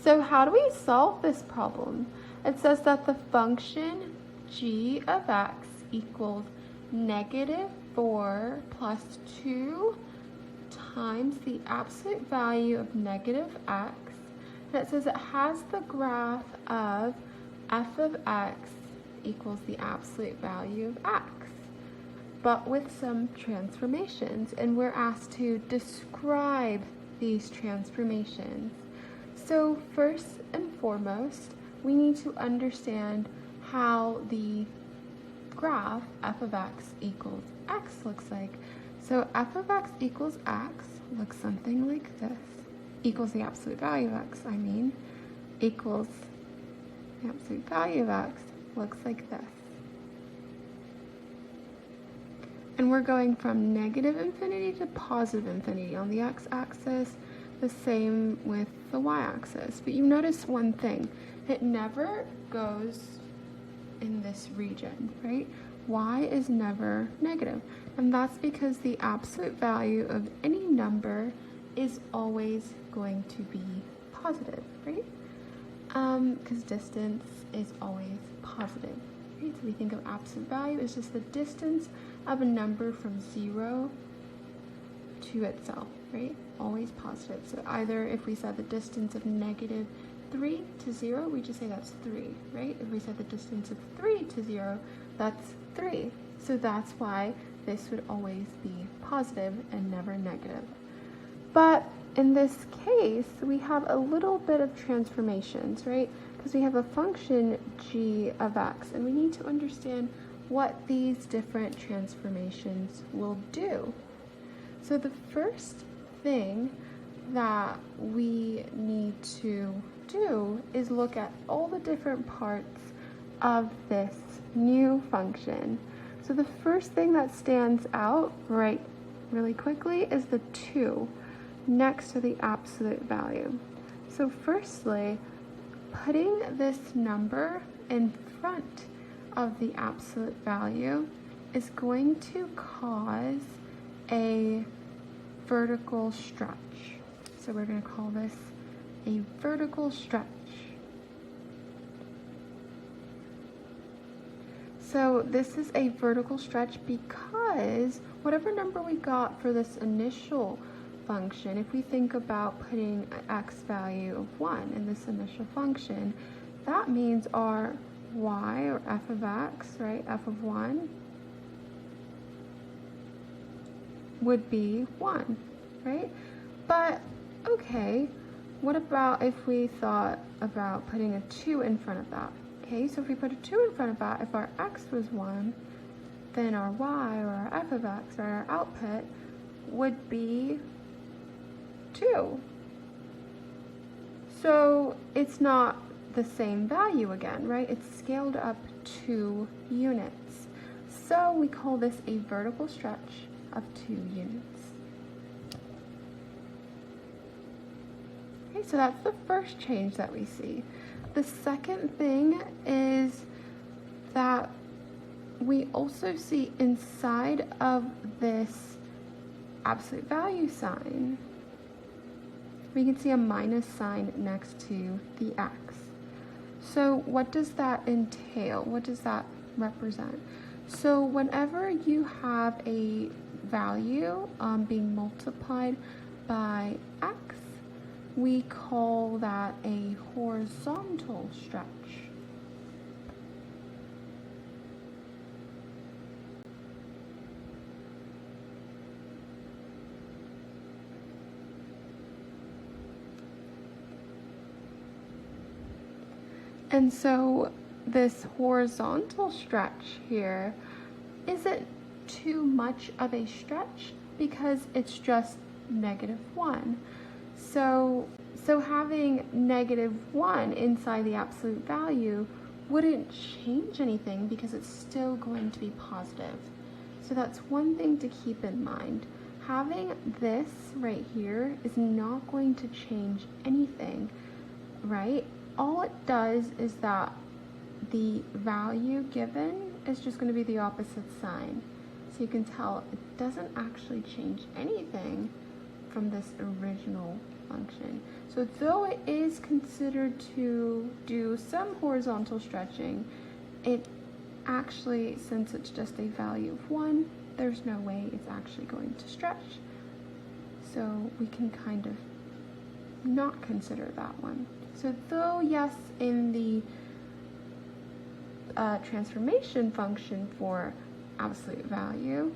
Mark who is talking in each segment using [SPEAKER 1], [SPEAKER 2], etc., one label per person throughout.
[SPEAKER 1] So how do we solve this problem? It says that the function g of x equals -4 plus 2 times the absolute value of negative x. And it says it has the graph of f of x equals the absolute value of x, but with some transformations. And we're asked to describe these transformations. So first and foremost, we need to understand how the graph f of x equals x looks like. So f of x equals x looks something like this. Equals the absolute value of x, equals the absolute value of x looks like this. And we're going from negative infinity to positive infinity on the x-axis, the same with the y-axis. But you notice one thing, it never goes in this region, right? Y is never negative, and that's because the absolute value of any number is always going to be positive, right? Because distance is always positive, right? So we think of absolute value as just the distance of a number from 0 to itself, right? Always positive. So either if we said the distance of -3 to 0, we just say that's 3, right? If we said the distance of 3 to 0, that's 3. So that's why this would always be positive and never negative. But in this case, we have a little bit of transformations, right? Because we have a function g of x, and we need to understand what these different transformations will do. So the first thing that we need to do is look at all the different parts of this new function. So the first thing that stands out really quickly is the 2 next to the absolute value. So firstly, putting this number in front of the absolute value is going to cause a vertical stretch. So we're going to call this a vertical stretch. So this is a vertical stretch because whatever number we got for this initial function, if we think about putting an x value of 1 in this initial function, that means our y, or f of x, right, f of 1, would be 1, right? But, okay, what about if we thought about putting a 2 in front of that? Okay, so if we put a 2 in front of that, if our x was 1, then our y, or our f of x, or our output, would be 2. So it's not the same value again, right? It's scaled up 2 units. So we call this a vertical stretch of 2 units. Okay, so that's the first change that we see. The second thing is that we also see inside of this absolute value sign, we can see a minus sign next to the x. So what does that entail? What does that represent? So whenever you have a value being multiplied by x, we call that a horizontal stretch. And so this horizontal stretch here isn't too much of a stretch because it's just -1. So having -1 inside the absolute value wouldn't change anything because it's still going to be positive. So that's one thing to keep in mind. Having this right here is not going to change anything, right? All it does is that the value given is just going to be the opposite sign. So you can tell it doesn't actually change anything from this original function. So though it is considered to do some horizontal stretching, it actually, since it's just a value of 1, there's no way it's actually going to stretch. So we can kind of not consider that one. So though, yes, in the transformation function for absolute value,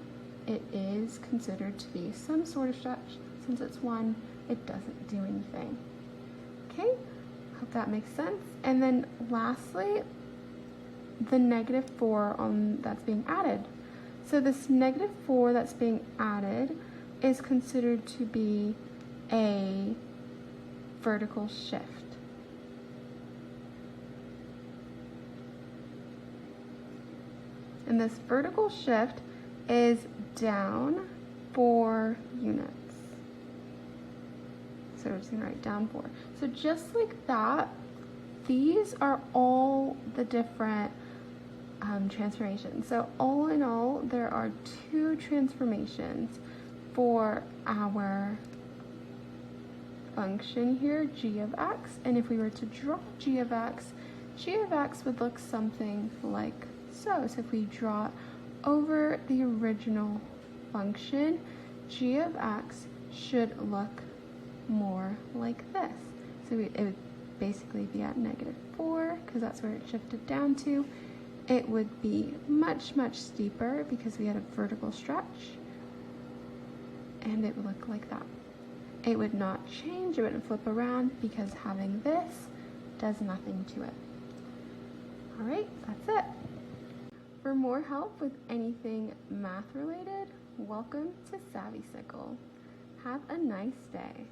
[SPEAKER 1] it is considered to be some sort of stretch. Since it's 1, it doesn't do anything. Okay, hope that makes sense. And then lastly, the -4 that's being added. So this -4 that's being added is considered to be a vertical shift. And this vertical shift is down 4 units. So we're just gonna write down 4. So just like that, these are all the different transformations. So all in all, there are 2 transformations for our function here, g of x. And if we were to draw g of x would look something like so. So if we draw it over the original function, g of x should look more like this. So it would basically be at -4, because that's where it shifted down to. It would be much, much steeper because we had a vertical stretch, and it would look like that. It would not change, it wouldn't flip around, because having this does nothing to it. All right, that's it. For more help with anything math related, welcome to SavvyCle. Have a nice day.